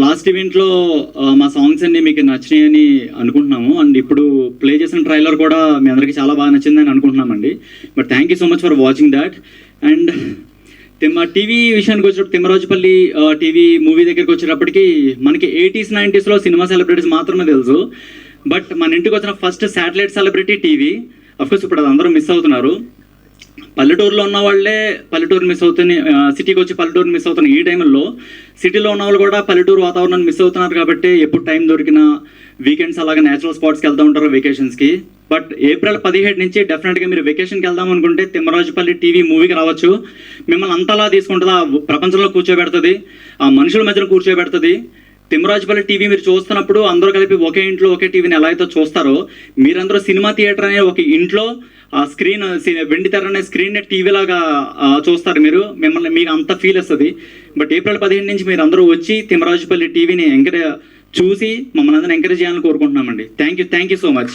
Last ఈవెంట్లో మా songs అన్ని మీకు నచ్చినాయని అనుకుంటున్నాము. అండ్ ఇప్పుడు ప్లే చేసిన ట్రైలర్ కూడా మీ అందరికీ చాలా బాగా నచ్చిందని అనుకుంటున్నామండి. But thank you so much for watching that. And TV విషయానికి వచ్చేటప్పుడు తిమ్మరాజుపల్లి టీవీ మూవీ దగ్గరికి వచ్చేటప్పటికి మనకి 80s 90sలో సినిమా సెలబ్రిటీస్ మాత్రమే తెలుసు. బట్ మన ఇంటికి వచ్చిన first satellite celebrity TV. Of course ఇప్పుడు అది అందరూ మిస్ అవుతున్నారు. పల్లెటూరులో ఉన్న వాళ్ళే పల్లెటూరు మిస్ అవుతుంది, సిటీకి వచ్చి పల్లెటూరు మిస్ అవుతున్న ఈ టైంలో సిటీలో ఉన్న వాళ్ళు కూడా పల్లెటూరు వాతావరణాన్ని మిస్ అవుతున్నారు. కాబట్టి ఎప్పుడు టైం దొరికినా వీకెండ్స్ అలాగే నేచురల్ స్పాట్స్కి వెళ్తూ ఉంటారు వెకేషన్స్కి. బట్ April 17 నుంచి డెఫినెట్గా మీరు వెకేషన్కి వెళ్దాం అనుకుంటే తిమ్మరాజుపల్లి టీవీ మూవీకి రావచ్చు. మిమ్మల్ని అంతలా తీసుకుంటుంది, ఆ ప్రపంచంలో కూర్చోబెడుతుంది, ఆ మనుషుల మధ్యలో కూర్చోబెడుతుంది. తిమ్మరాజుపల్లి టీవీ మీరు చూస్తున్నప్పుడు అందరూ కలిపి ఒకే ఇంట్లో ఒకే టీవీని ఎలా అయితే చూస్తారో, మీరందరూ సినిమా థియేటర్ అనే ఒక ఇంట్లో ఆ స్క్రీన్ వెండి తెర అనే స్క్రీన్ టీవీ లాగా చూస్తారు. మీకు అంత ఫీల్ వస్తుంది. బట్ April 15 నుంచి మీరు అందరూ వచ్చి తిమ్మరాజుపల్లి టీవీని చూసి మమ్మల్ని అందరినీ ఎంకరేజ్ చేయాలని కోరుకుంటున్నామండి. Thank you so much.